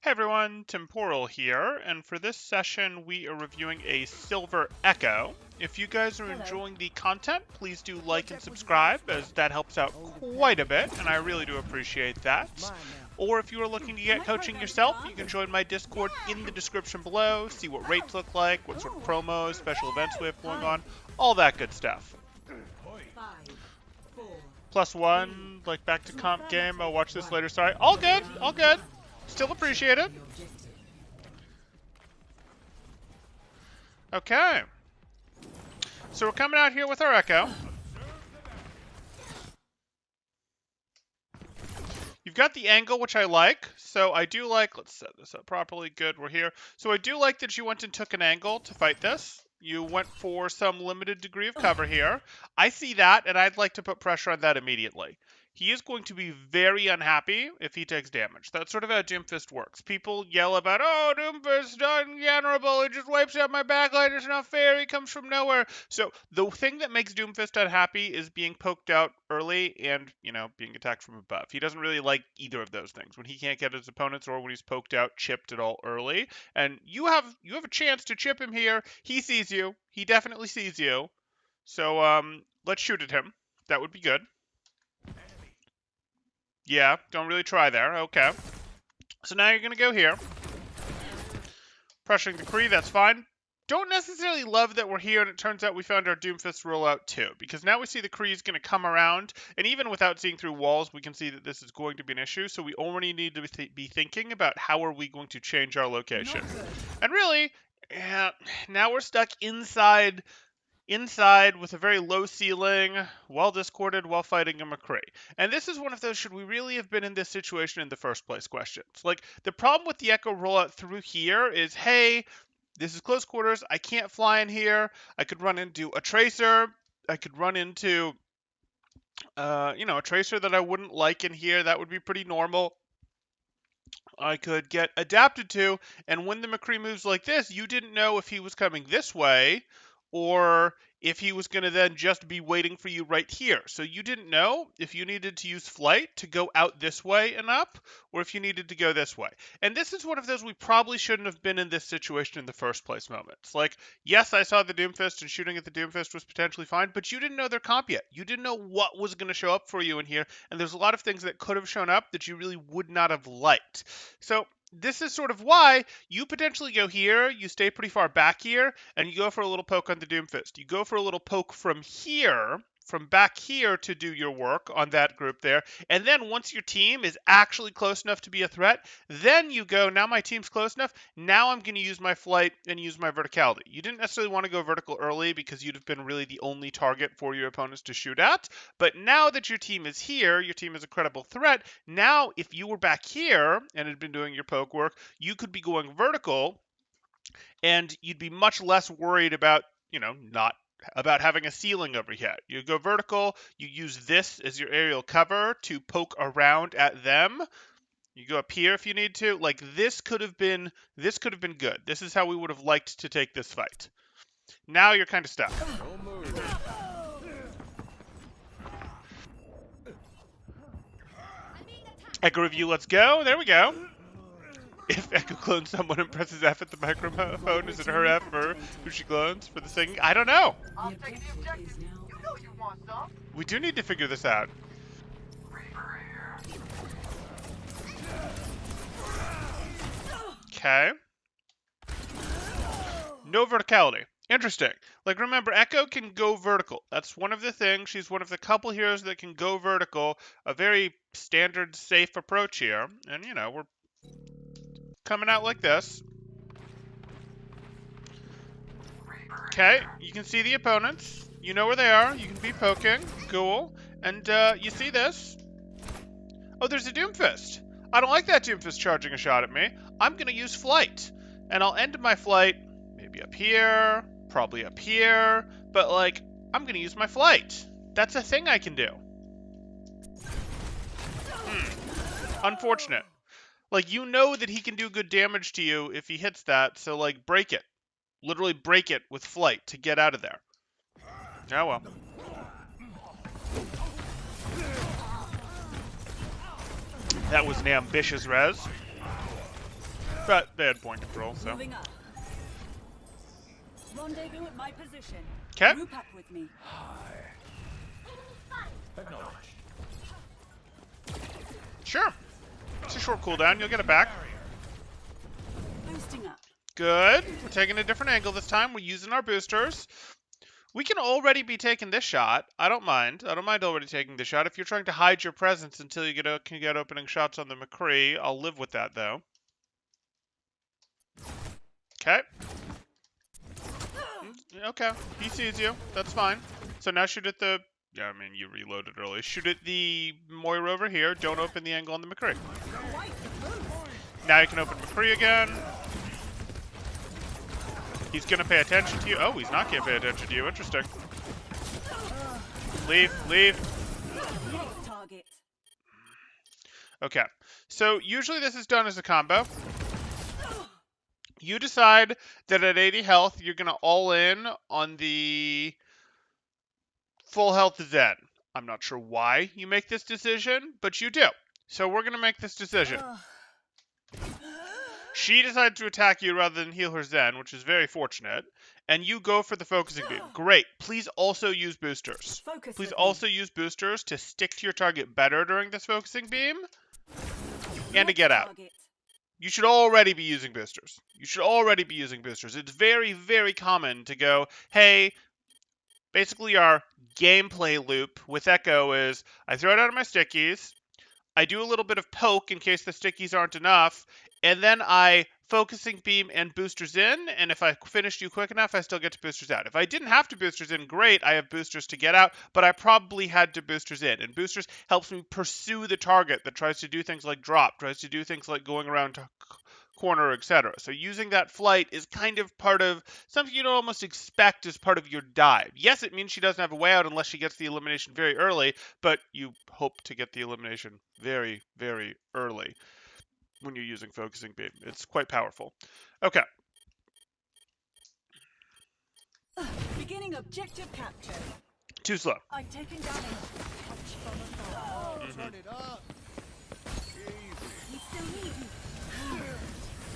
Hey everyone, Temporal here, and for this session we are reviewing a Silver Echo. If you guys are enjoying the content, please do like and subscribe, as that helps out quite a bit, and I really do appreciate that. Or if you are looking to get coaching yourself, you can join my Discord in the description below, see what rates look like, what sort of promos, special events we have going on, all that good stuff. +1, like back to comp game, I'll watch this later, sorry. All good, all good. Still appreciate it. Okay. So we're coming out here with our Echo. You've got the angle, which I like. So I do like, let's set this up properly. Good, we're here. So I do like that you went and took an angle to fight this. You went for some limited degree of cover here. I see that, and I'd like to put pressure on that immediately. He is going to be very unhappy if he takes damage. That's sort of how Doomfist works. People yell about, oh, Doomfist, ungenerable, he just wipes out my backline, it's not fair, he comes from nowhere. So the thing that makes Doomfist unhappy is being poked out early and, being attacked from above. He doesn't really like either of those things, when he can't get his opponents or when he's poked out, chipped at all early. And you have a chance to chip him here. He sees you. He definitely sees you. So let's shoot at him. That would be good. Yeah, don't really try there. Okay. So now you're going to go here. Pressuring the Kree, that's fine. Don't necessarily love that we're here and it turns out we found our Doomfist rollout too. Because now we see the Kree is going to come around. And even without seeing through walls, we can see that this is going to be an issue. So we already need to be thinking about how are we going to change our location. And really, now we're stuck inside with a very low ceiling, well discorded, while fighting a McCree. And this is one of those should we really have been in this situation in the first place questions. Like, the problem with the Echo rollout through here is, hey, this is close quarters, I can't fly in here, I could run into a Tracer, I could run into, a Tracer that I wouldn't like in here, that would be pretty normal. I could get adapted to, and when the McCree moves like this, you didn't know if he was coming this way, or if he was going to then just be waiting for you right here. So you didn't know if you needed to use flight to go out this way and up, or if you needed to go this way. And this is one of those we probably shouldn't have been in this situation in the first place moments. Like, yes, I saw the Doomfist, and shooting at the Doomfist was potentially fine, but you didn't know their comp yet. You didn't know what was going to show up for you in here, and there's a lot of things that could have shown up that you really would not have liked. So this is sort of why you potentially go here, you stay pretty far back here, and you go for a little poke on the Doomfist. You go for a little poke from here, from back here to do your work on that group there. And then once your team is actually close enough to be a threat, then you go, now my team's close enough, now I'm going to use my flight and use my verticality. You didn't necessarily want to go vertical early because you'd have been really the only target for your opponents to shoot at. But now that your team is here, your team is a credible threat, now if you were back here and had been doing your poke work, you could be going vertical and you'd be much less worried about, not about having a ceiling overhead. You go vertical, you use this as your aerial cover to poke around at them. You go up here if you need to. Like, this could have been good. This is how we would have liked to take this fight. Now you're kind of stuck. Echo review, let's go. There we go. If Echo clones someone and presses F at the microphone, is it her F or who she clones for the singing? I don't know. I'll take the objective. You know you want some. We do need to figure this out. Okay. No verticality. Interesting. Like, remember, Echo can go vertical. That's one of the things. She's one of the couple heroes that can go vertical. A very standard, safe approach here. And, we're coming out like this. Okay, you can see the opponents. You know where they are. You can be poking. Cool. And you see this. Oh, there's a Doomfist. I don't like that Doomfist charging a shot at me. I'm going to use flight. And I'll end my flight maybe up here, probably up here. But, like, I'm going to use my flight. That's a thing I can do. Unfortunate. Like, you know that he can do good damage to you if he hits that, so, like, break it. Literally break it with flight to get out of there. Oh, well. That was an ambitious res. But they had point control, so. Moving up. Rendezvous at my position. Okay. Group up with me. Sure. It's a short cooldown. You'll get it back. Boosting up. Good. We're taking a different angle this time. We're using our boosters. We can already be taking this shot. I don't mind. I don't mind already taking this shot. If you're trying to hide your presence until you can get opening shots on the McCree, I'll live with that, though. Okay. Okay. He sees you. That's fine. So now shoot at the... Yeah, I mean, you reloaded early. Shoot at the Moira over here. Don't open the angle on the McCree. Now you can open McCree again. He's going to pay attention to you. Oh, he's not going to pay attention to you. Interesting. Leave, leave. Next target. Okay. So usually this is done as a combo. You decide that at 80 health, you're going to all in on the full health Zen. I'm not sure why you make this decision, but you do. So we're going to make this decision. She decided to attack you rather than heal her Zen, which is very fortunate. And you go for the focusing beam. Great. Please also use boosters. Please also use boosters to stick to your target better during this focusing beam. And to get out. You should already be using boosters. You should already be using boosters. It's very, very common to go, hey, basically our gameplay loop with Echo is I throw it out of my stickies, I do a little bit of poke in case the stickies aren't enough, and then I focusing beam and boosters in, and if I finished you quick enough, I still get to boosters out. If I didn't have to boosters in, great, I have boosters to get out, but I probably had to boosters in, and boosters helps me pursue the target that tries to do things like drop, tries to do things like going around to corner, etc. So using that flight is kind of part of something you don't almost expect as part of your dive. Yes, it means she doesn't have a way out unless she gets the elimination very early, but you hope to get the elimination very, very early when you're using focusing beam. It's quite powerful. Okay. Beginning objective capture. Too slow. I've taken down a touch from afar. Turn it up. We still need you.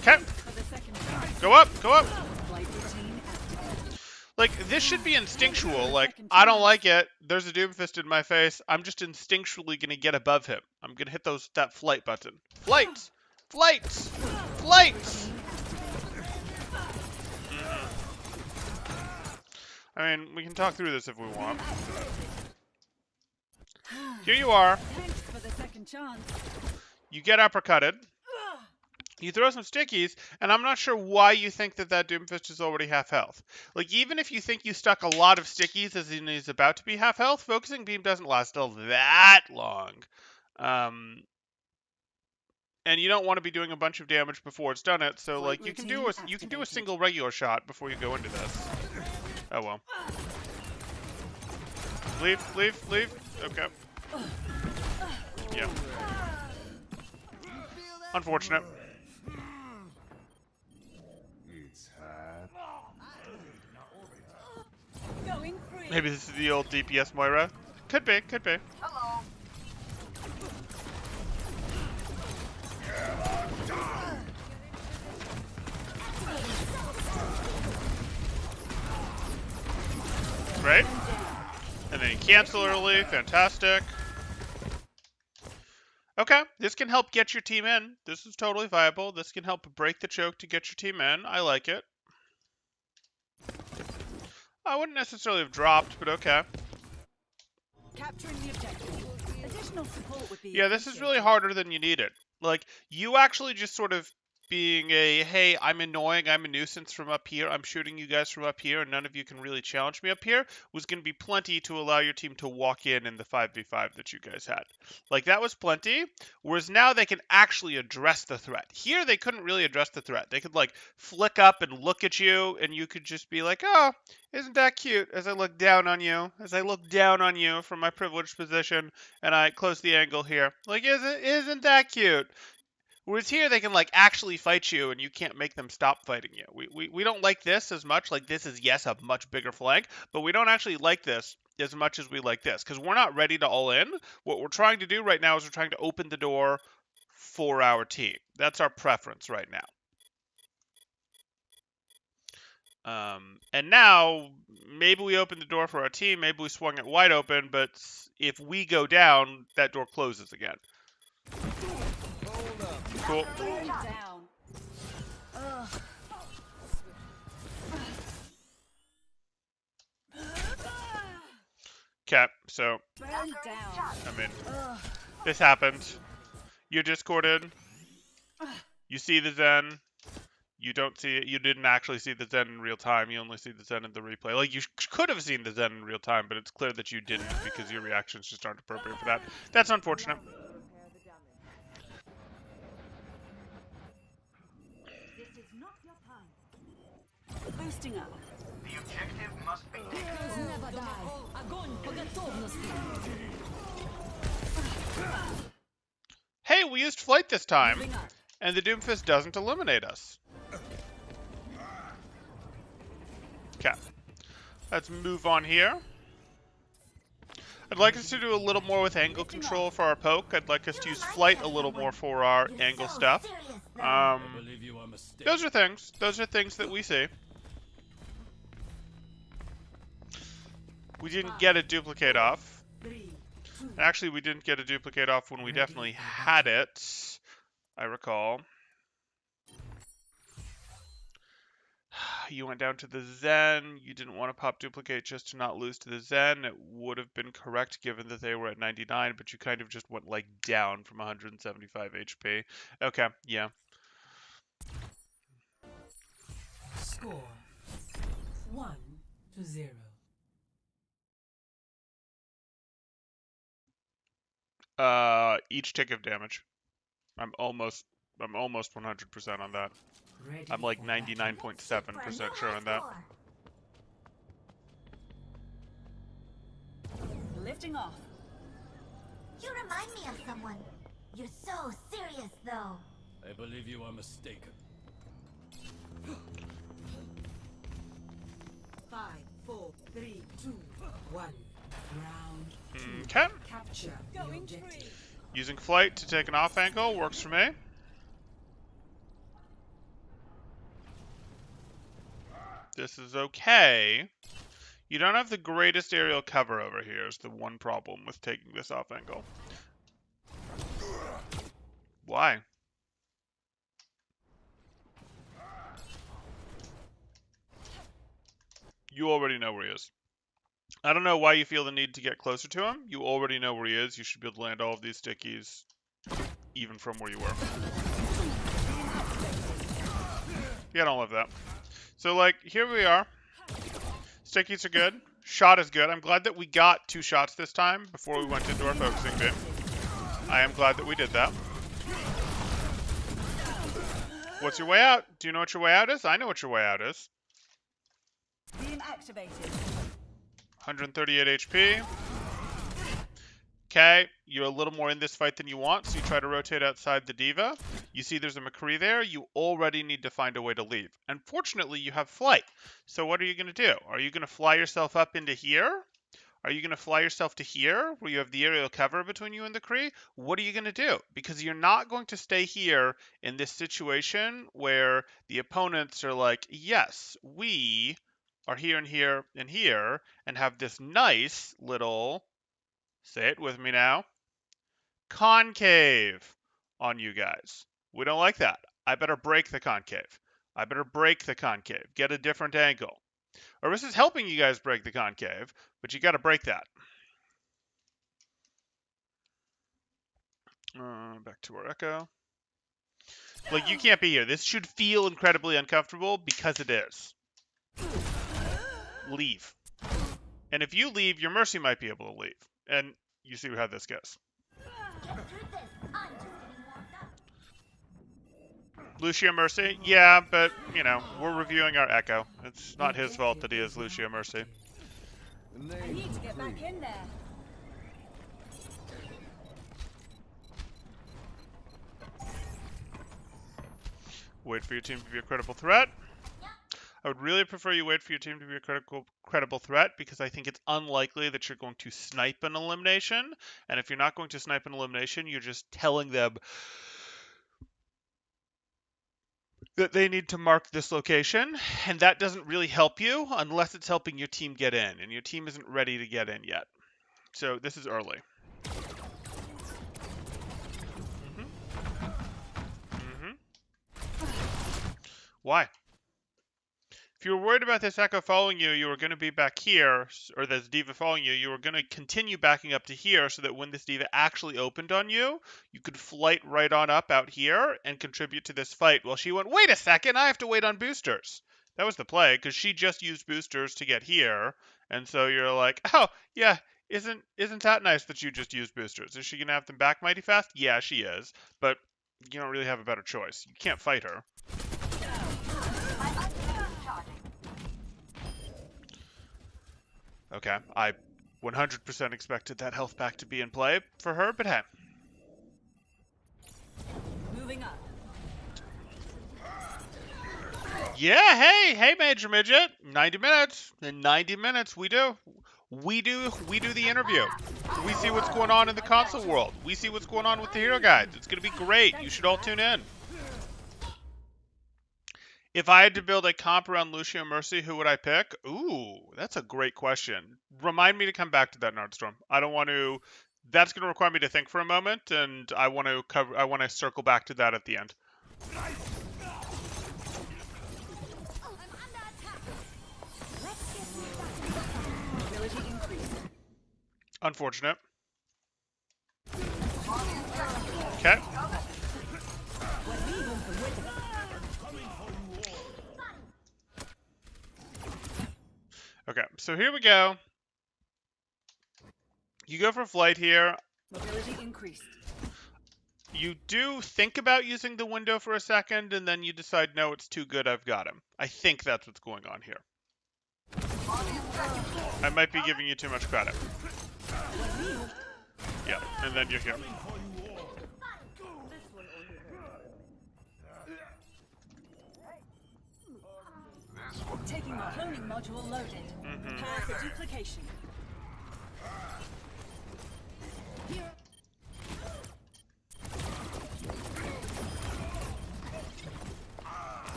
Okay. For the second time. Go up. Go up. Flight routine activated. Like, this should be instinctual. Like, I don't like it. There's a Doomfist in my face. I'm just instinctually going to get above him. I'm going to hit that flight button. Flights! Flights! Flights! I mean, we can talk through this if we want. Here you are. Thanks for the second chance. You get uppercutted. You throw some stickies, and I'm not sure why you think that Doomfist is already half health. Like, even if you think you stuck a lot of stickies as in he's about to be half health, focusing beam doesn't last all that long. And you don't want to be doing a bunch of damage before it's done it, so like you can do a single regular shot before you go into this. Oh well. Leave, leave, leave. Okay. Yeah. Unfortunate. It's hot. Going free. Maybe this is the old DPS Moira. Could be, could be. Hello. Right? And then you cancel early. Fantastic. Okay, this can help get your team in. This is totally viable. This can help break the choke to get your team in. I like it. I wouldn't necessarily have dropped, but okay. Capturing the objective. Additional support would be. Yeah, this is really harder than you need it. Like, you actually just sort of being a, hey, I'm annoying, I'm a nuisance from up here, I'm shooting you guys from up here, and none of you can really challenge me up here, was going to be plenty to allow your team to walk in the 5v5 that you guys had. Like, that was plenty, whereas now they can actually address the threat. Here, they couldn't really address the threat. They could, like, flick up and look at you, and you could just be like, oh, isn't that cute, as I look down on you, from my privileged position, and I close the angle here. Like, isn't that cute? Whereas here, they can, like, actually fight you, and you can't make them stop fighting you. We don't like this as much. Like, this is, yes, a much bigger flank, but we don't actually like this as much as we like this, because we're not ready to all in. What we're trying to do right now is we're trying to open the door for our team. That's our preference right now. And now, maybe we opened the door for our team, maybe we swung it wide open, but if we go down, that door closes again. Cool. Burn down. Ugh. Okay, so, Burn down. I mean, Ugh. this happened. You're discorded. You see the Zen. You don't see it. You didn't actually see the Zen in real time. You only see the Zen in the replay. Like, you could have seen the Zen in real time, but it's clear that you didn't because your reactions just aren't appropriate for that. That's unfortunate. This is not your time. Boosting up. The objective must be taken. Never die. Огонь по готовности. Hey, we used flight this time, Moving up. and the Doomfist doesn't eliminate us. Okay. Let's move on here. I'd like us to do a little more with angle control for our poke. I'd like us to use flight a little more for our angle stuff. Those are things. Those are things that we see. We didn't get a duplicate off. 3, 2, Actually, we didn't get a duplicate off when we definitely had it, I recall. You went down to the Zen. You didn't want to pop duplicate just to not lose to the Zen. It would have been correct given that they were at 99, but you kind of just went like down from 175 HP. Okay, yeah. Score 1-0. Each tick of damage. I'm almost 100% on that. Ready I'm like for battle. 99.7% sure on that. lifting off. You remind me of someone. You're so serious, though. I believe you are mistaken. 5, 4, 3, 2, 1. Round Okay. capture the objective. Using flight to take an off angle works for me. This is okay. You don't have the greatest aerial cover over here is the one problem with taking this off angle. Why? You already know where he is. I don't know why you feel the need to get closer to him. You already know where he is. You should be able to land all of these stickies even from where you were. Yeah, I don't love that. So, like, here we are. Stickies are good. Shot is good. I'm glad that we got 2 shots this time before we went into our focusing beam. I am glad that we did that. What's your way out? Do you know what your way out is? I know what your way out is. Beam activated. 138 HP. Okay, you're a little more in this fight than you want, so you try to rotate outside the Diva. You see there's a McCree there. You already need to find a way to leave. Unfortunately, you have flight. So what are you going to do? Are you going to fly yourself up into here? Are you going to fly yourself to here, where you have the aerial cover between you and the Kree? What are you going to do? Because you're not going to stay here in this situation where the opponents are like, yes, we are here and here and here, and have this nice little, say it with me now, concave on you guys. We don't like that. I better break the concave. I better break the concave. Get a different angle. Orisa's helping you guys break the concave, but you got to break that. Back to our echo. Like, you can't be here. This should feel incredibly uncomfortable because it is. Leave. And if you leave, your Mercy might be able to leave. And you see how this goes. Get through this. I'm just getting warmed up. Lucio Mercy? Yeah, but, you know, we're reviewing our Echo. It's not his fault that he is Lucio Mercy. I need to get back in there. Wait for your team to be a credible threat. I would really prefer you wait for your team to be a credible threat because I think it's unlikely that you're going to snipe an elimination. And if you're not going to snipe an elimination, you're just telling them that they need to mark this location, and that doesn't really help you unless it's helping your team get in, and your team isn't ready to get in yet. So this is early. Why? If you were worried about this Echo following you, you were going to be back here, or this D.Va following you, you were going to continue backing up to here so that when this D.Va actually opened on you, you could flight right on up out here and contribute to this fight. Well, she went, wait a second, I have to wait on boosters. That was the play, because she just used boosters to get here, and so you're like, oh, yeah, isn't that nice that you just used boosters? Is she going to have them back mighty fast? Yeah, she is, but you don't really have a better choice. You can't fight her. Okay, I 100% expected that health pack to be in play for her, but hey. Moving up. Yeah, hey, Major Midget. 90 minutes. In 90 minutes, we do the interview. We see what's going on in the console world. We see what's going on with the hero guides. It's going to be great. You should all tune in. If I had to build a comp around Lucio Mercy, who would I pick? Ooh, that's a great question. Remind me to come back to that, Nardstorm. I don't want to. That's going to require me to think for a moment, and I want to circle back to that at the end. Unfortunate. Okay. Okay, so here we go. You go for flight here. Mobility increased. You do think about using the window for a second, and then you decide, no, it's too good, I've got him. I think that's what's going on here. I might be giving you too much credit. Yeah, and then you're here. Taking the cloning module loaded. Prepare for duplication. Here.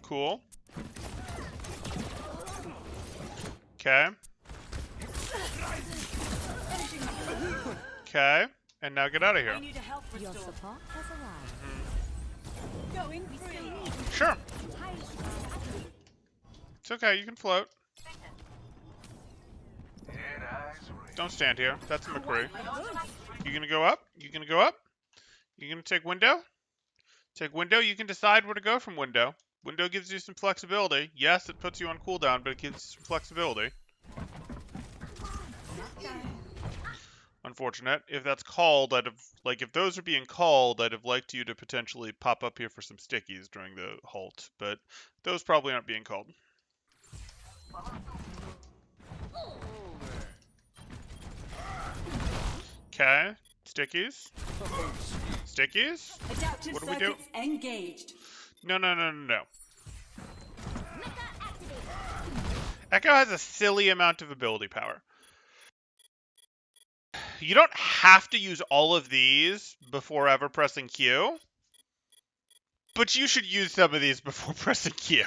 Cool. Okay. Okay. And now get out of here. I need a health restore. Your support has arrived. Going free. Sure. It's okay, you can float. Don't stand here. That's a McCree. You gonna go up? You gonna go up? You gonna take window? Take window. You can decide where to go from window. Window gives you some flexibility. Yes, it puts you on cooldown, but it gives you some flexibility. Unfortunate. If that's called, I'd have, like, if those are being called, I'd have liked you to potentially pop up here for some stickies during the halt, but those probably aren't being called. Okay, stickies. Stickies? Adaptive What do we do? circuits engaged. No. Echo has a silly amount of ability power. You don't have to use all of these before ever pressing Q, but you should use some of these before pressing Q.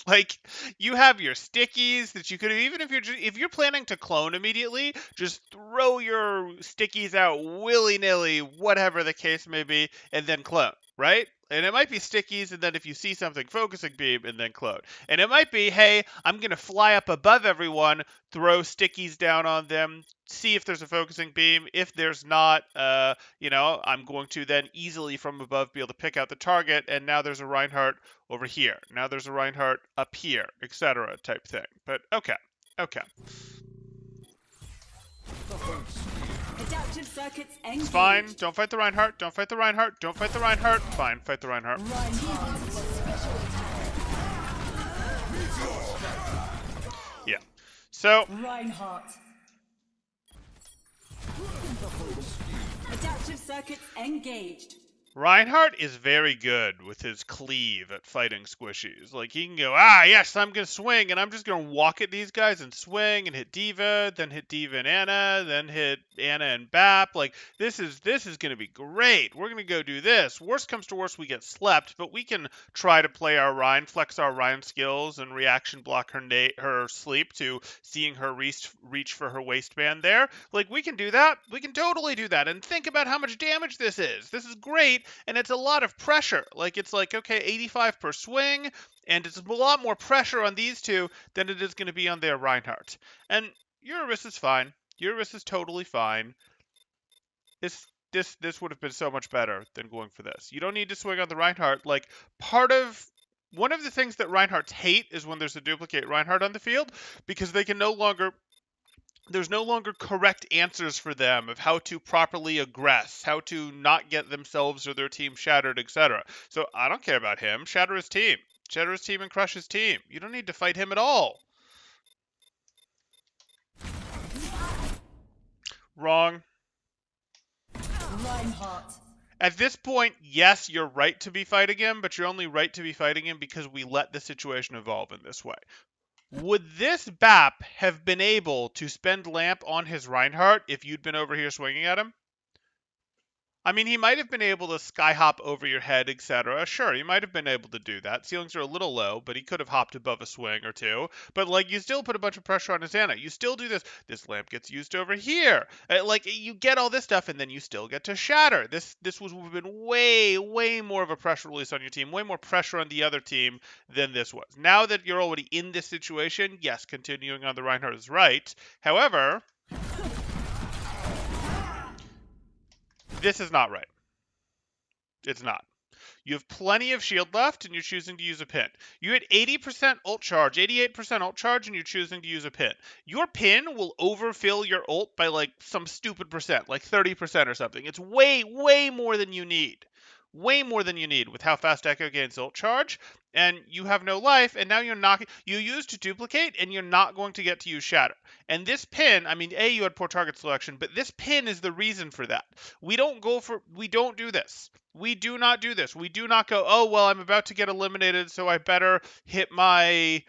Like, you have your stickies that you could, even if you're planning to clone immediately, just throw your stickies out willy-nilly, whatever the case may be, and then clone, right? And it might be stickies, and then if you see something, focusing beam, and then clone. And it might be, hey, I'm going to fly up above everyone, throw stickies down on them, see if there's a focusing beam. If there's not, I'm going to then easily from above be able to pick out the target, and now there's a Reinhardt over here. Now there's a Reinhardt up here, etc. type thing. But okay. Adaptive circuits engaged. It's fine. Don't fight the Reinhardt. Don't fight the Reinhardt. Don't fight the Reinhardt. Fine. Fight the Reinhardt. Yeah. So. Reinhardt. Adaptive circuits engaged. Reinhardt is very good with his cleave at fighting squishies. Like, he can go, ah, yes, I'm going to swing, and I'm just going to walk at these guys and swing and hit D.Va, then hit D.Va and Ana, then hit Ana and Bap. Like, this is going to be great. We're going to go do this. Worst comes to worst, we get slept, but we can try to play our Rein, flex our Rein skills, and reaction block her sleep to seeing her reach for her waistband there. Like, we can do that. We can totally do that. And think about how much damage this is. This is great. And it's a lot of pressure. Like, it's like, okay, 85 per swing, and it's a lot more pressure on these two than it is going to be on their Reinhardt. And Eurus is fine. Eurus is totally fine. This would have been so much better than going for this. You don't need to swing on the Reinhardt. Like, one of the things that Reinhardts hate is when there's a duplicate Reinhardt on the field, because they can there's no longer correct answers for them of how to properly aggress, how to not get themselves or their team shattered, etc. So I don't care about him. Shatter his team. Shatter his team and crush his team. You don't need to fight him at all. Wrong. Reinhardt. At this point, yes, you're right to be fighting him, but you're only right to be fighting him because we let the situation evolve in this way. Would this Bap have been able to spend Lamp on his Reinhardt if you'd been over here swinging at him? I mean, he might have been able to skyhop over your head, etc. Sure, he might have been able to do that. Ceilings are a little low, but he could have hopped above a swing or two. But, like, you still put a bunch of pressure on his Ana. You still do this. This Lamp gets used over here. Like, you get all this stuff, and then you still get to shatter. This would have been way, way more of a pressure release on your team, way more pressure on the other team than this was. Now that you're already in this situation, yes, continuing on the Reinhardt is right. However, this is not right. It's not. You have plenty of shield left, and you're choosing to use a pin. You had 80% ult charge, 88% ult charge, and you're choosing to use a pin. Your pin will overfill your ult by, like, some stupid percent, like 30% or something. It's way, way more than you need. Way more than you need with how fast Echo gains ult charge, and you have no life, and now you're not. You used to duplicate, and you're not going to get to use Shatter. And this pin, I mean, you had poor target selection, but this pin is the reason for that. We don't do this. We do not do this. We do not go, oh, well, I'm about to get eliminated, so I better hit my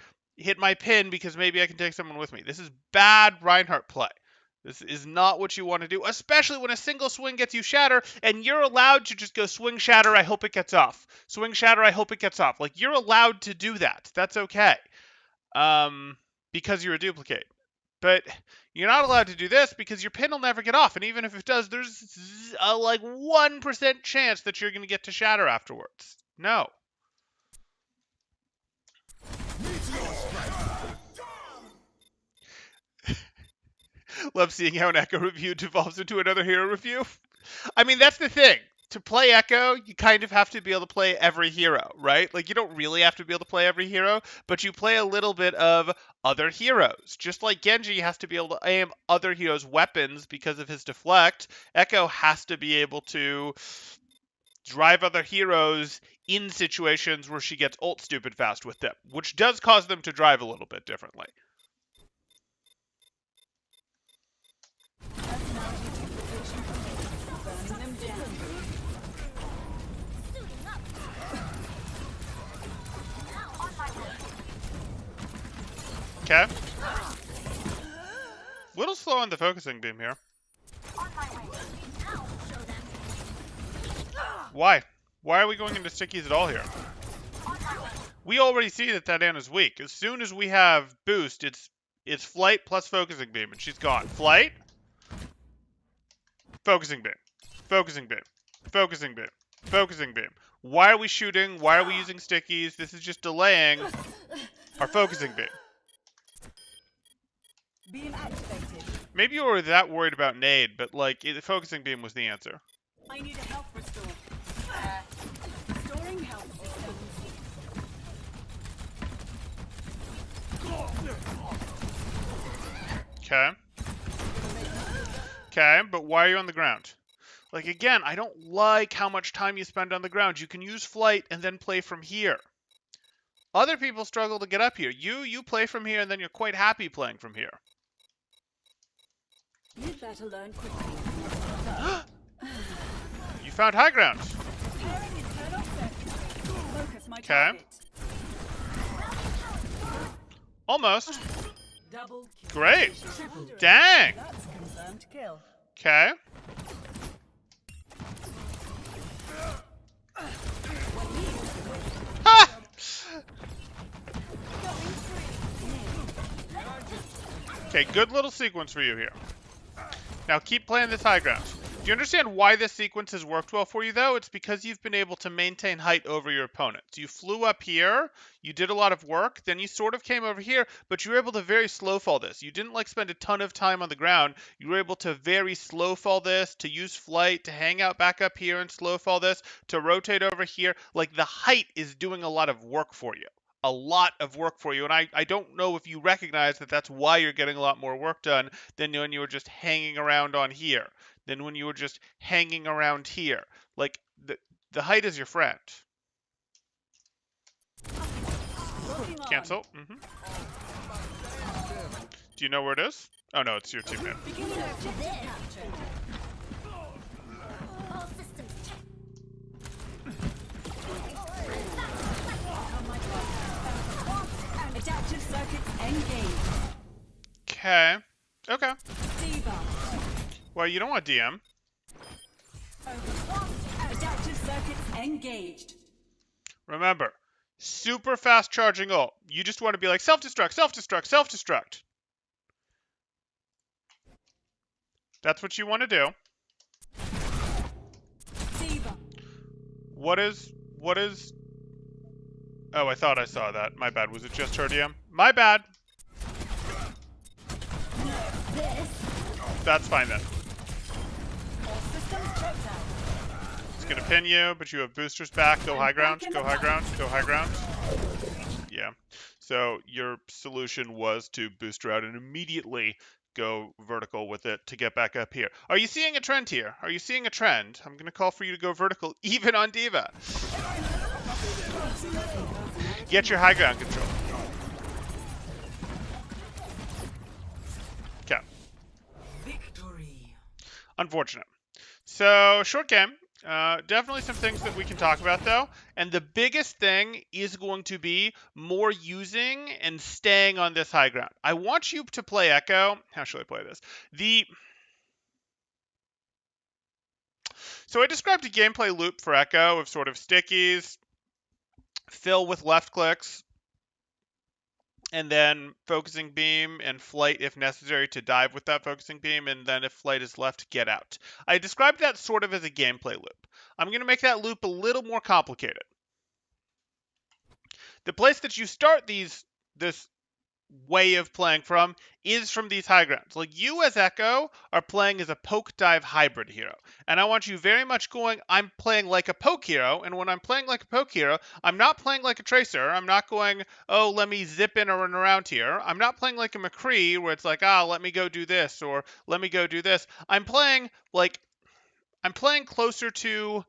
pin because maybe I can take someone with me. This is bad Reinhardt play. This is not what you want to do, especially when a single swing gets you Shatter, and you're allowed to just go swing Shatter, I hope it gets off. Swing Shatter, I hope it gets off. Like, you're allowed to do that. That's okay. Because you're a duplicate. But you're not allowed to do this because your pin will never get off, and even if it does, there's a, like, 1% chance that you're going to get to Shatter afterwards. No. Love seeing how an Echo review devolves into another hero review. I mean, that's the thing. To play Echo, you kind of have to be able to play every hero, right? Like, you don't really have to be able to play every hero, but you play a little bit of other heroes. Just like Genji has to be able to aim other heroes' weapons because of his deflect, Echo has to be able to drive other heroes in situations where she gets ult stupid fast with them, which does cause them to drive a little bit differently. Okay. Little slow on the focusing beam here. Why? Why are we going into stickies at all here? We already see that Ana's weak. As soon as we have boost, it's flight plus focusing beam, and she's gone. Flight, focusing beam, focusing beam, focusing beam, focusing beam. Why are we shooting? Why are we using stickies? This is just delaying our focusing beam. Beam activated. Maybe you were that worried about nade, but, like, the focusing beam was the answer. I need a health restore. Restoring health. Okay. Okay, but why are you on the ground? Like, again, I don't like how much time you spend on the ground. You can use flight and then play from here. Other people struggle to get up here. You play from here, and then you're quite happy playing from here. You'd better learn quickly. You found high ground. Okay. target. Almost. Double kill. Great. Triple kill. Dang. That's confirmed kill. Okay. Ha! Okay, good little sequence for you here. Now keep playing this high ground. Do you understand why this sequence has worked well for you, though? It's because you've been able to maintain height over your opponents. You flew up here, you did a lot of work, then you sort of came over here, but you were able to very slow fall this. You didn't like spend a ton of time on the ground. You were able to very slow fall this, to use flight, to hang out back up here and slow fall this, to rotate over here. Like, the height is doing a lot of work for you. A lot of work for you, and I don't know if you recognize that that's why you're getting a lot more work done than when you were just hanging around on here, than when you were just hanging around here. Like, the height is your friend. Looking on. Cancel. Do you know where it is? Oh no, it's your teammate. Beginning objective capture. All systems check. Adaptive circuits engaged. Okay. Okay. Diva. Well, you don't want DM. Adaptive circuits engaged. Remember, super fast charging ult. You just want to be like self-destruct, self-destruct, self-destruct. That's what you want to do. Diva. What is... Oh, I thought I saw that. My bad. Was it just her DM? My bad. That's fine then. All systems checked out. It's gonna pin you, but you have boosters back. Go high ground. Go high ground. Go high ground. Yeah. So your solution was to booster out and immediately go vertical with it to get back up here. Are you seeing a trend here? Are you seeing a trend? I'm gonna call for you to go vertical even on Diva. Get your high ground control. Okay. Victory. Unfortunate. So, short game. Definitely some things that we can talk about, though. And the biggest thing is going to be more using and staying on this high ground. I want you to play Echo. How should I play this? So I described a gameplay loop for Echo of sort of stickies, fill with left clicks, and then focusing beam and flight if necessary to dive with that focusing beam, and then if flight is left, get out. I described that sort of as a gameplay loop. I'm going to make that loop a little more complicated. The place that you start this way of playing from is from these high grounds. Like, you as Echo are playing as a poke dive hybrid hero, and I want you very much going, I'm playing like a poke hero, and when I'm playing like a poke hero, I'm not playing like a tracer. I'm not going, oh, let me zip in or run around here. I'm not playing like a McCree where it's like, let me go do this or let me go do this. I'm playing closer to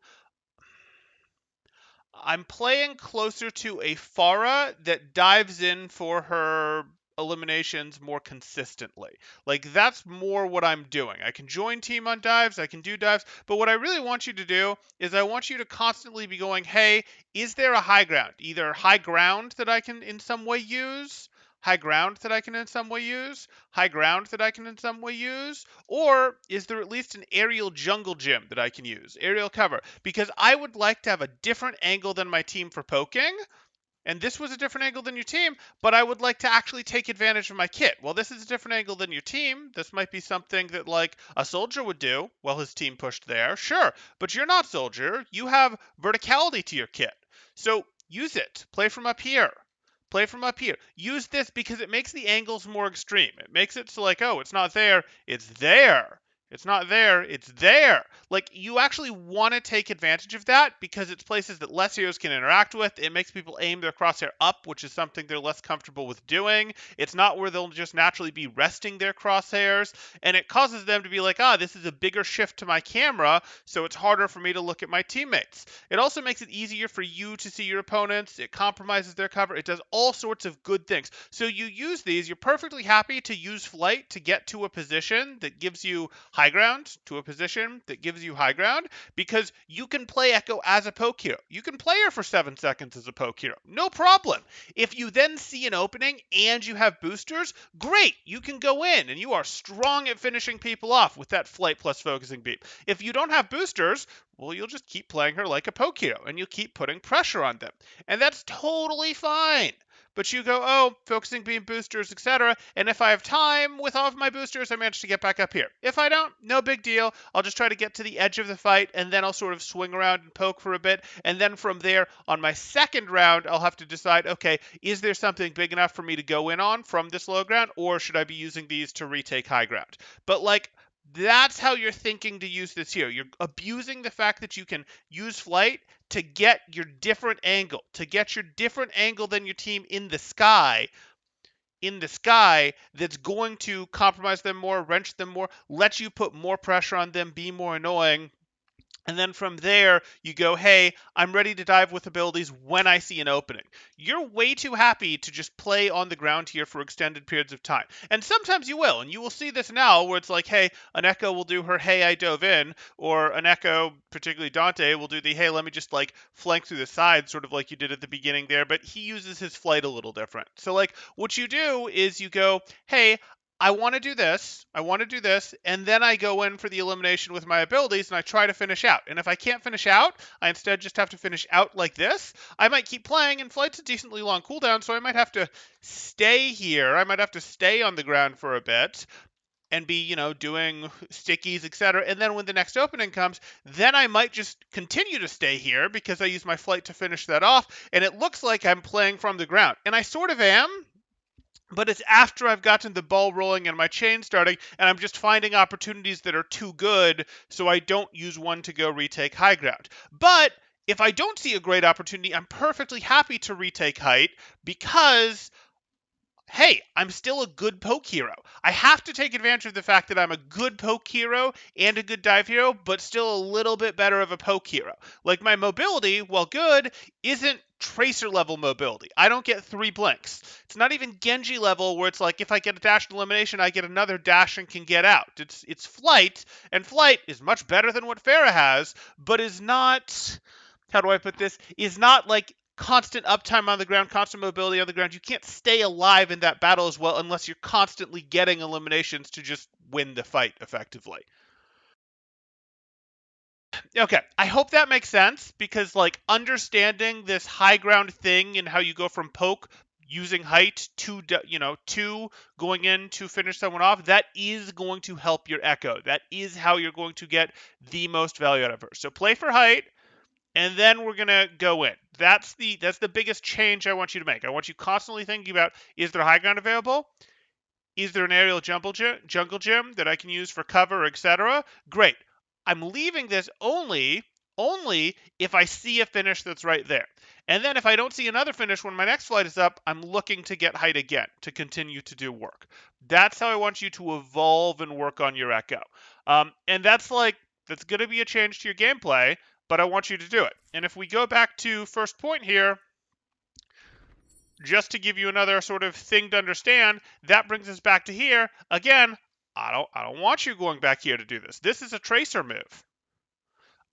a Pharah that dives in for her eliminations more consistently. Like, that's more what I'm doing. I can join team on dives, I can do dives, but what I really want you to do is I want you to constantly be going, hey, is there a high ground? Either high ground that I can in some way use, high ground that I can in some way use, high ground that I can in some way use, or is there at least an aerial jungle gym that I can use, aerial cover? Because I would like to have a different angle than my team for poking, and this was a different angle than your team, but I would like to actually take advantage of my kit. Well, this is a different angle than your team. This might be something that, like, a soldier would do while his team pushed there. Sure, but you're not soldier. You have verticality to your kit. So use it. Play from up here. Play from up here. Use this because it makes the angles more extreme. It makes it so, like, oh, it's not there, it's there. It's not there, it's there. Like, you actually want to take advantage of that because it's places that less heroes can interact with. It makes people aim their crosshair up, which is something they're less comfortable with doing. It's not where they'll just naturally be resting their crosshairs. And it causes them to be like, this is a bigger shift to my camera, so it's harder for me to look at my teammates. It also makes it easier for you to see your opponents. It compromises their cover. It does all sorts of good things. So you use these. You're perfectly happy to use flight to get to a position that gives you high ground to a position that gives you high ground, because you can play Echo as a poke hero. You can play her for 7 seconds as a poke hero. No problem. If you then see an opening and you have boosters, great. You can go in and you are strong at finishing people off with that flight plus focusing beam. If you don't have boosters, well, you'll just keep playing her like a poke hero and you'll keep putting pressure on them. And that's totally fine. But you go, oh, focusing beam boosters, etc. And if I have time with all of my boosters, I manage to get back up here. If I don't, no big deal. I'll just try to get to the edge of the fight, and then I'll sort of swing around and poke for a bit. And then from there, on my second round, I'll have to decide, okay, is there something big enough for me to go in on from this low ground, or should I be using these to retake high ground? But like, that's how you're thinking to use this here. You're abusing the fact that you can use flight to get your different angle, than your team in the sky, that's going to compromise them more, wrench them more, let you put more pressure on them, be more annoying. And then from there, you go, hey, I'm ready to dive with abilities when I see an opening. You're way too happy to just play on the ground here for extended periods of time. And sometimes you will, and you will see this now where it's like, hey, an Echo will do her, hey, I dove in, or an Echo, particularly Dante, will do the, hey, let me just like flank through the side, sort of like you did at the beginning there, but he uses his flight a little different. So like what you do is you go, hey, I want to do this, and then I go in for the elimination with my abilities, and I try to finish out. And if I can't finish out, I instead just have to finish out like this. I might keep playing, and flight's a decently long cooldown, so I might have to stay here. I might have to stay on the ground for a bit and be, doing stickies, etc. And then when the next opening comes, then I might just continue to stay here because I use my flight to finish that off, and it looks like I'm playing from the ground. And I sort of am, but it's after I've gotten the ball rolling and my chain starting, and I'm just finding opportunities that are too good, so I don't use one to go retake high ground. But if I don't see a great opportunity, I'm perfectly happy to retake height because, hey, I'm still a good poke hero. I have to take advantage of the fact that I'm a good poke hero and a good dive hero, but still a little bit better of a poke hero. Like, my mobility, while good, isn't Tracer level mobility. I don't get 3 blinks. It's not even Genji level where it's like if I get a dash elimination, I get another dash and can get out. It's flight, and flight is much better than what Pharah has, but is not, how do I put this, is not like constant uptime on the ground, constant mobility on the ground. You can't stay alive in that battle as well unless you're constantly getting eliminations to just win the fight effectively. Okay, I hope that makes sense, because like understanding this high ground thing and how you go from poke using height to going in to finish someone off, that is going to help your Echo. That is how you're going to get the most value out of her. So play for height, and then we're gonna go in. That's the biggest change I want you to make. I want you constantly thinking about, is there high ground available? Is there an aerial jungle gym that I can use for cover, etc.? Great. I'm leaving this only if I see a finish that's right there. And then if I don't see another finish when my next flight is up, I'm looking to get height again to continue to do work. That's how I want you to evolve and work on your Echo. And that's going to be a change to your gameplay, but I want you to do it. And if we go back to first point here, just to give you another sort of thing to understand, that brings us back to here. Again, I don't want you going back here to do this. This is a Tracer move.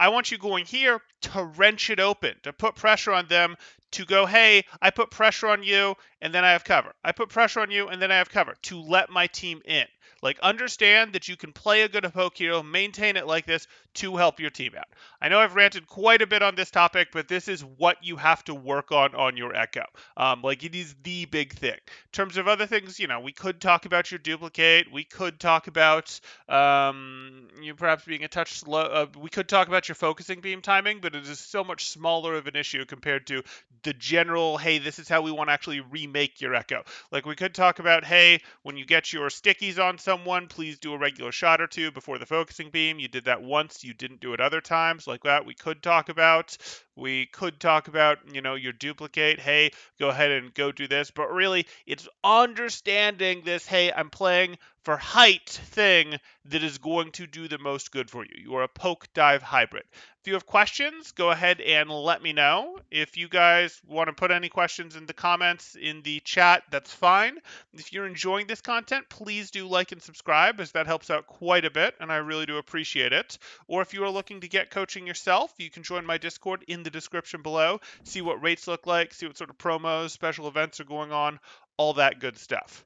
I want you going here to wrench it open, to put pressure on them, to go, hey, I put pressure on you, and then I have cover. I put pressure on you, and then I have cover, to let my team in. Like, understand that you can play a good poke hero, maintain it like this to help your team out. I know I've ranted quite a bit on this topic, but this is what you have to work on your Echo. It is the big thing. In terms of other things, we could talk about your duplicate. We could talk about you perhaps being a touch slow. We could talk about your focusing beam timing, but it is so much smaller of an issue compared to the general, hey, this is how we want to actually remake your Echo. Like, we could talk about, hey, when you get your stickies on someone, please do a regular shot or two before the focusing beam. You did that once, you didn't do it other times, like that we could talk about. We could talk about, your duplicate. Hey, go ahead and go do this. But really, it's understanding this, hey, I'm playing for height thing that is going to do the most good for you. You are a poke dive hybrid. If you have questions, go ahead and let me know. If you guys want to put any questions in the comments in the chat, that's fine. If you're enjoying this content, please do like and subscribe, as that helps out quite a bit, and I really do appreciate it. Or if you are looking to get coaching yourself, you can join my Discord in the description below, see what rates look like, see what sort of promos, special events are going on, all that good stuff.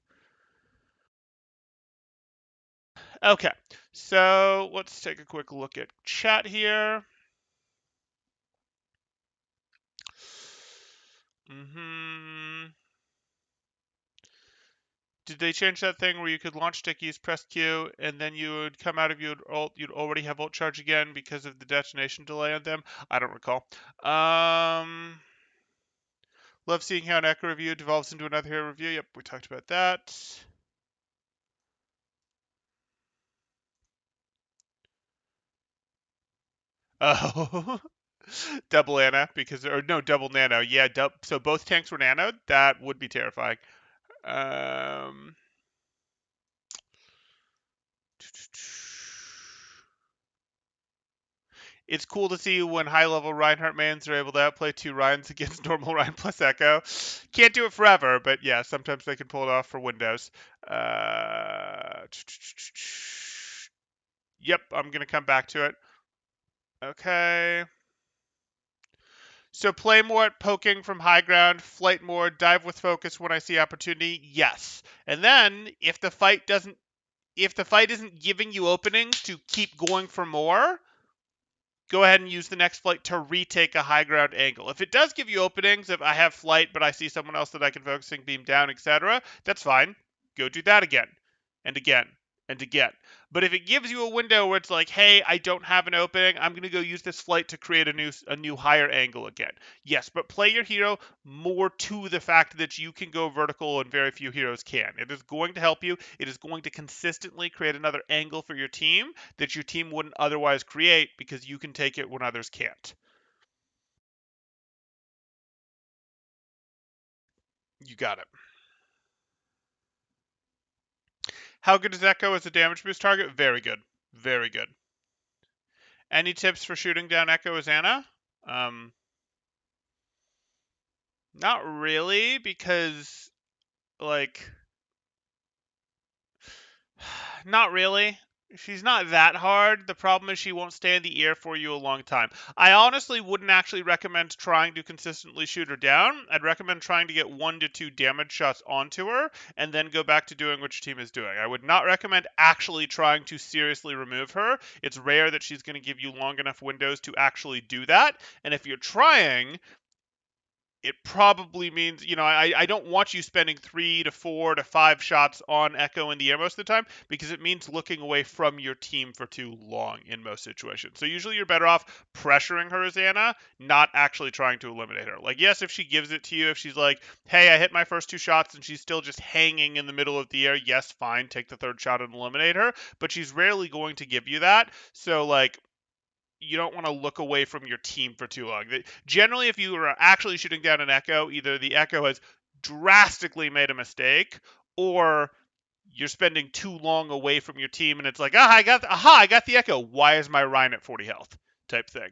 Okay, so let's take a quick look at chat here. Did they change that thing where you could launch stickies, press Q, and then you would come out of you'd already have ult charge again because of the detonation delay on them? I don't recall. Love seeing how an Echo review devolves into another hero review. Yep, we talked about that. Oh, double Ana double Nano. Yeah, so both tanks were Nano. That would be terrifying. It's cool to see when high-level Reinhardt mains are able to outplay 2 Reins against normal Rein plus Echo. Can't do it forever, but yeah, sometimes they can pull it off for Windows. Yep, I'm going to come back to it. Okay. So play more at poking from high ground, flight more, dive with focus when I see opportunity. Yes. And then if the fight isn't giving you openings to keep going for more, go ahead and use the next flight to retake a high ground angle. If it does give you openings, if I have flight but I see someone else that I can focusing beam down, etc., that's fine. Go do that again and again and again. But if it gives you a window where it's like, hey, I don't have an opening, I'm going to go use this flight to create a new higher angle again. Yes, but play your hero more to the fact that you can go vertical and very few heroes can. It is going to help you. It is going to consistently create another angle for your team that your team wouldn't otherwise create because you can take it when others can't. You got it. How good is Echo as a damage boost target? Very good. Very good. Any tips for shooting down Echo as Ana? Not really, because, like, not really. She's not that hard. The problem is she won't stay in the air for you a long time. I honestly wouldn't actually recommend trying to consistently shoot her down. I'd recommend trying to get 1 to 2 damage shots onto her and then go back to doing what your team is doing. I would not recommend actually trying to seriously remove her. It's rare that she's going to give you long enough windows to actually do that. And if you're trying, it probably means, I don't want you spending 3 to 4 to 5 shots on Echo in the air most of the time, because it means looking away from your team for too long in most situations. So usually you're better off pressuring her as Ana, not actually trying to eliminate her. Like, yes, if she gives it to you, if she's like, hey, I hit my first 2 shots and she's still just hanging in the middle of the air, yes, fine, take the 3rd shot and eliminate her. But she's rarely going to give you that. So, like, you don't want to look away from your team for too long. Generally, if you are actually shooting down an Echo, either the Echo has drastically made a mistake, or you're spending too long away from your team, and it's like, I got the Echo. Why is my Rein at 40 health? Type thing.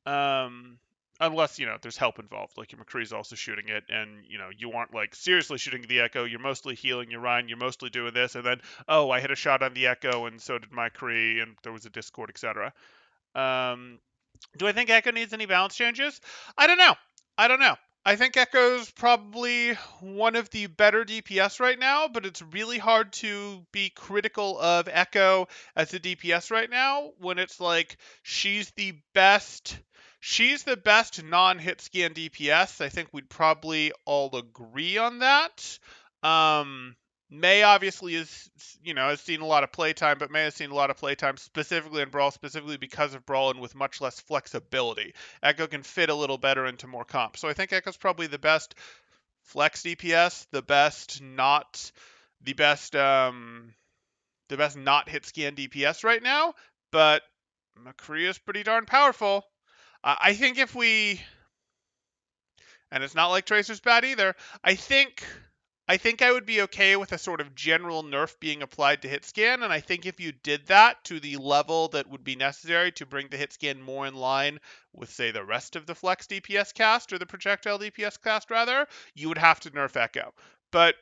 Unless, there's help involved, like your McCree's also shooting it, and, you aren't, like, seriously shooting the Echo, you're mostly healing your Rein, you're mostly doing this, and then, oh, I hit a shot on the Echo, and so did my McCree, and there was a Discord, etc. Do I think Echo needs any balance changes? I don't know. I think Echo's probably one of the better DPS right now, but it's really hard to be critical of Echo as a DPS right now when it's like she's the best non-hit scan DPS. I think we'd probably all agree on that. Mei obviously has seen a lot of playtime, but Mei has seen a lot of playtime specifically in Brawl, specifically because of Brawl and with much less flexibility. Echo can fit a little better into more comp. So I think Echo's probably the best flex DPS, the best not hit scan DPS right now, but McCree is pretty darn powerful. I think if we, and it's not like Tracer's bad either. I think I would be okay with a sort of general nerf being applied to hit scan, and I think if you did that to the level that would be necessary to bring the hit scan more in line with, say, the rest of the flex DPS cast, or the projectile DPS cast rather, you would have to nerf Echo. But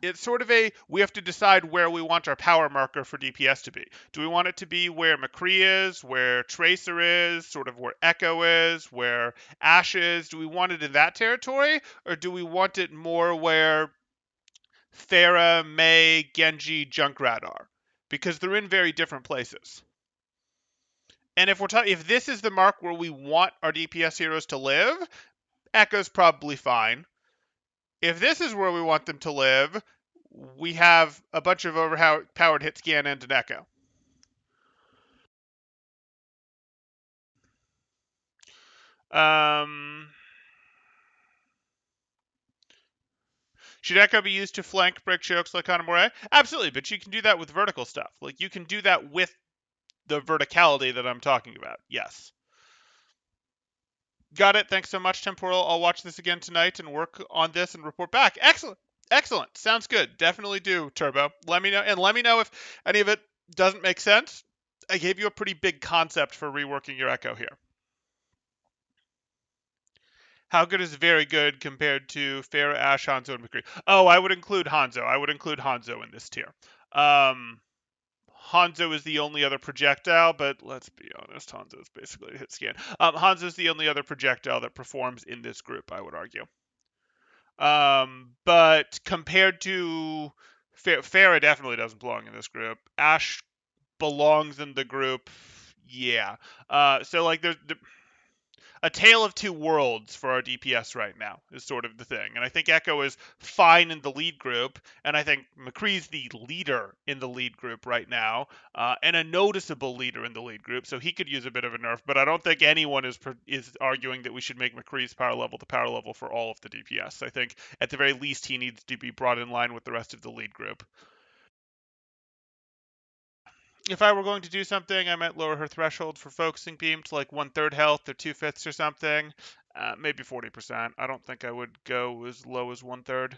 it's sort of we have to decide where we want our power marker for DPS to be. Do we want it to be where McCree is, where Tracer is, sort of where Echo is, where Ashe is? Do we want it in that territory, or do we want it more where Pharah, Mei, Genji, Junkrat are? Because they're in very different places. And if this is the mark where we want our DPS heroes to live, Echo's probably fine. If this is where we want them to live, we have a bunch of overpowered hit scan and an Echo. Should Echo be used to flank break chokes like Hanamura? Absolutely, but you can do that with vertical stuff. Like, you can do that with the verticality that I'm talking about. Yes. Got it. Thanks so much, Temporal. I'll watch this again tonight and work on this and report back. Excellent. Excellent. Sounds good. Definitely do, Turbo. Let me know, and let me know if any of it doesn't make sense. I gave you a pretty big concept for reworking your Echo here. How good is very good compared to Pharah, Ashe, Hanzo, and McCree? Oh, I would include Hanzo. I would include Hanzo in this tier. Hanzo is the only other projectile, but let's be honest, Hanzo is basically a hit scan. Hanzo is the only other projectile that performs in this group, I would argue. But compared to Pharah, definitely doesn't belong in this group. Ashe belongs in the group, yeah. So like there's a tale of two worlds for our DPS right now is sort of the thing. And I think Echo is fine in the lead group, and I think McCree's the leader in the lead group right now, and a noticeable leader in the lead group, so he could use a bit of a nerf, but I don't think anyone is arguing that we should make McCree's power level the power level for all of the DPS. I think at the very least he needs to be brought in line with the rest of the lead group. If I were going to do something, I might lower her threshold for focusing beam to like 1/3 health or 2/5 or something. Maybe 40%. I don't think I would go as low as 1/3.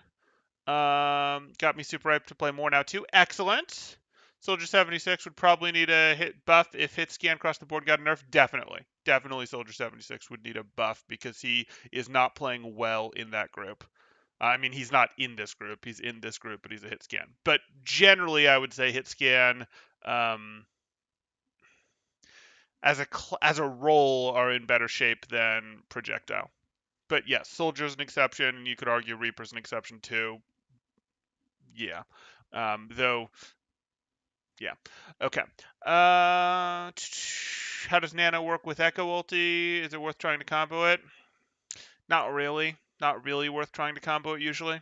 Got me super hyped to play more now too. Excellent. Soldier 76 would probably need a hit buff if hit scan across the board got a nerf. Definitely Soldier 76 would need a buff because he is not playing well in that group. I mean, he's not in this group. He's in this group, but he's a hit scan. But generally, I would say hit scan as a role are in better shape than projectile. But yes, Soldier's an exception, and you could argue Reaper's an exception too. Yeah. Though, yeah. Okay. How does Nano work with Echo ulti? Is it worth trying to combo it? Not really. Not really worth trying to combo it usually.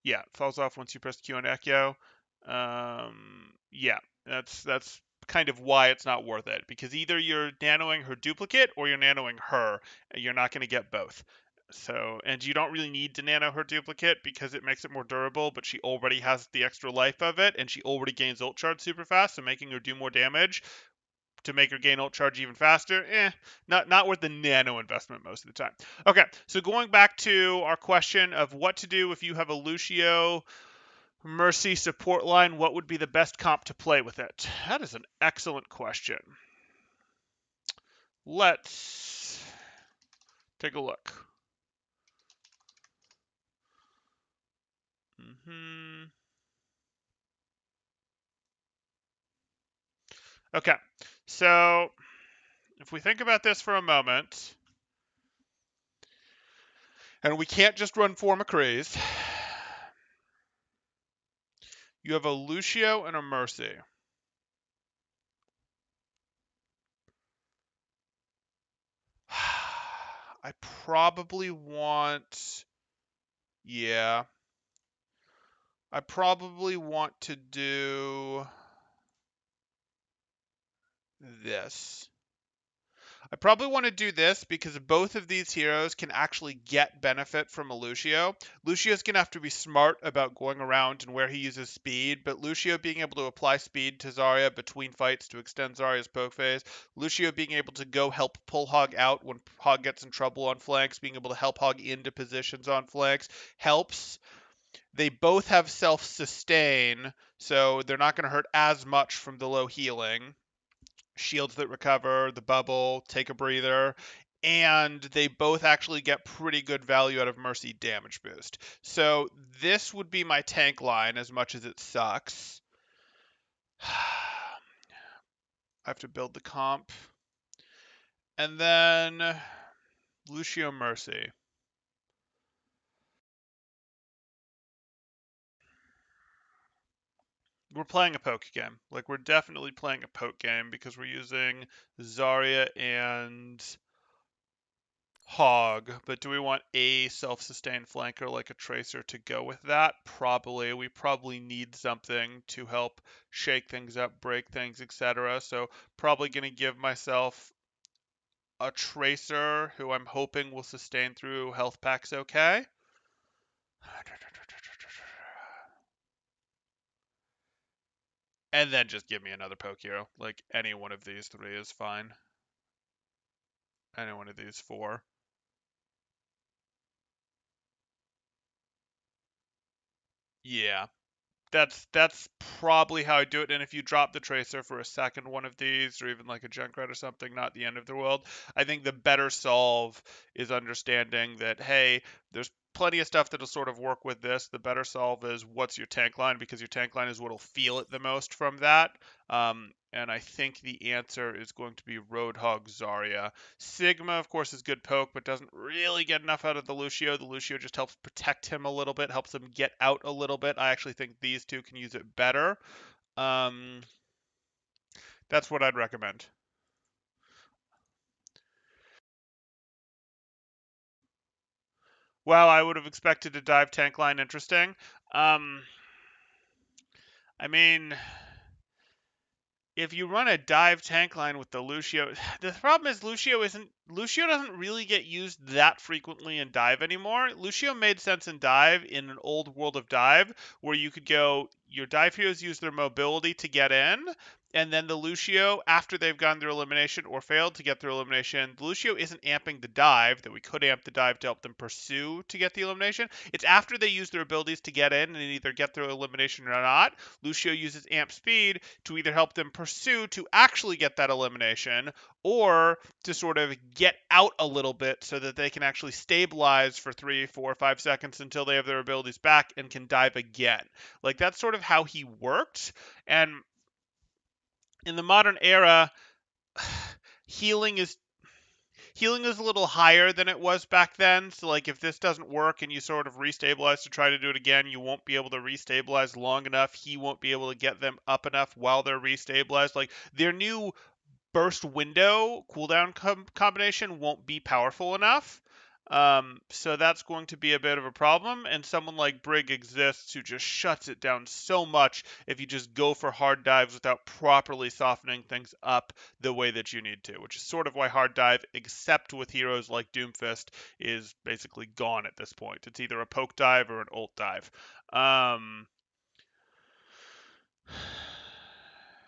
Yeah, it falls off once you press Q on Echo. Yeah, that's kind of why it's not worth it, because either you're nanoing her duplicate or you're nanoing her. You're not going to get both. So, and you don't really need to nano her duplicate because it makes it more durable, but she already has the extra life of it, and she already gains ult charge super fast, so making her do more damage to make her gain ult charge even faster, not worth the nano investment most of the time. Okay, so going back to our question of what to do if you have a Lucio Mercy support line, what would be the best comp to play with it? That is an excellent question. Let's take a look. Okay, so if we think about this for a moment, and we can't just run 4 McCrees, you have a Lucio and a Mercy. I probably want, yeah, I probably want to do this. I probably want to do this because both of these heroes can actually get benefit from a Lucio. Lucio's going to have to be smart about going around and where he uses speed, but Lucio being able to apply speed to Zarya between fights to extend Zarya's poke phase, Lucio being able to go help pull Hog out when Hog gets in trouble on flanks, being able to help Hog into positions on flanks, helps. They both have self-sustain, so they're not going to hurt as much from the low healing. Shields that recover, the bubble, take a breather, and they both actually get pretty good value out of Mercy damage boost. So this would be my tank line as much as it sucks. I have to build the comp. And then Lucio Mercy. We're playing a poke game. Like, we're definitely playing a poke game because we're using Zarya and Hog, but do we want a self-sustained flanker like a Tracer to go with that? Probably. We probably need something to help shake things up, break things, etc. So probably going to give myself a Tracer who I'm hoping will sustain through health packs okay. And then just give me another poke hero. Like, any one of these three is fine. Any one of these four. Yeah. That's probably how I do it. And if you drop the Tracer for a second one of these, or even like a Junkrat or something, not the end of the world. I think the better solve is understanding that, hey, there's plenty of stuff that'll sort of work with this. The better solve is what's your tank line, because your tank line is what'll feel it the most from that. And I think the answer is going to be Roadhog Zarya. Sigma, of course, is good poke, but doesn't really get enough out of the Lucio. The Lucio just helps protect him a little bit, helps him get out a little bit. I actually think these two can use it better. That's what I'd recommend. Well, I would have expected a dive tank line interesting. I mean, if you run a dive tank line with the Lucio, the problem is Lucio doesn't really get used that frequently in dive anymore. Lucio made sense in dive in an old World of Dive where you could go, your dive heroes use their mobility to get in, and then the Lucio, after they've gone through elimination or failed to get through elimination, the Lucio isn't amping the dive, that we could amp the dive to help them pursue to get the elimination. It's after they use their abilities to get in and either get through elimination or not. Lucio uses amp speed to either help them pursue to actually get that elimination, or to sort of get out a little bit so that they can actually stabilize for 3, 4, 5 seconds until they have their abilities back and can dive again. Like, that's sort of how he worked. And in the modern era, healing is a little higher than it was back then. So, like, if this doesn't work and you sort of restabilize to try to do it again, you won't be able to restabilize long enough. He won't be able to get them up enough while they're restabilized. Like, their new burst window cooldown combination won't be powerful enough. So that's going to be a bit of a problem, and someone like Brig exists who just shuts it down so much if you just go for hard dives without properly softening things up the way that you need to, which is sort of why hard dive, except with heroes like Doomfist, is basically gone at this point. It's either a poke dive or an ult dive.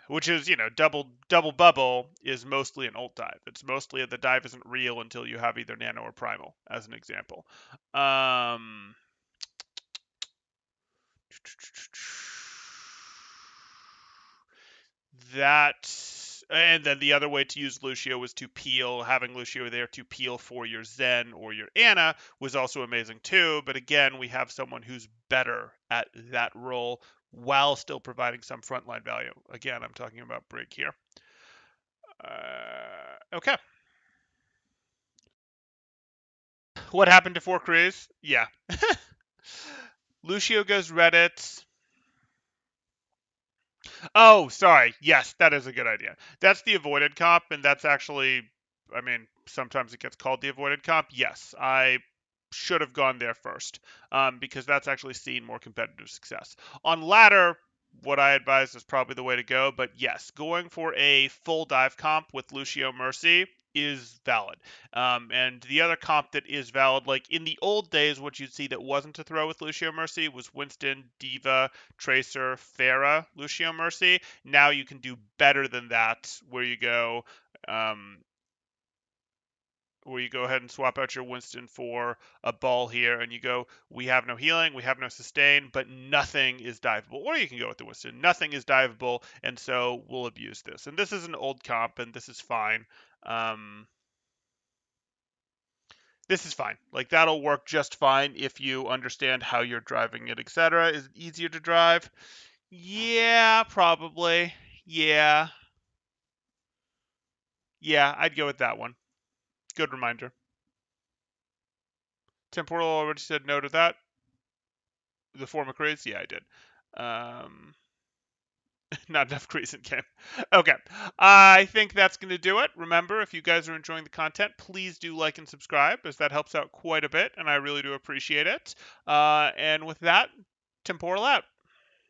Which is, double bubble is mostly an ult dive. It's mostly the dive isn't real until you have either nano or primal, as an example. And then the other way to use Lucio was to peel. Having Lucio there to peel for your Zen or your Ana was also amazing too. But again, we have someone who's better at that role while still providing some frontline value. Again, I'm talking about Brig here. Okay. What happened to 4 Krees? Yeah. Lucio goes Reddit. Oh, sorry. Yes, that is a good idea. That's the avoided comp, and that's actually, sometimes it gets called the avoided comp. Yes, I should have gone there first, because that's actually seen more competitive success. On ladder, what I advise is probably the way to go, but yes, going for a full dive comp with Lucio Mercy is valid. And the other comp that is valid, like in the old days, what you'd see that wasn't to throw with Lucio Mercy was Winston, Diva, Tracer, Pharah, Lucio Mercy. Now you can do better than that, um, where you go ahead and swap out your Winston for a ball here, and you go, we have no healing, we have no sustain, but nothing is diveable. Or you can go with the Winston, nothing is diveable, and so we'll abuse this. And this is an old comp, and this is fine. This is fine. Like, that'll work just fine if you understand how you're driving it, etc. Is it easier to drive? Yeah, probably. Yeah. Yeah, I'd go with that one. Good reminder. Temporal already said no to that. The four McCrae's? Yeah, I did. Not enough Grease in game. Okay. I think that's going to do it. Remember, if you guys are enjoying the content, please do like and subscribe, as that helps out quite a bit, and I really do appreciate it. And with that, Temporal out.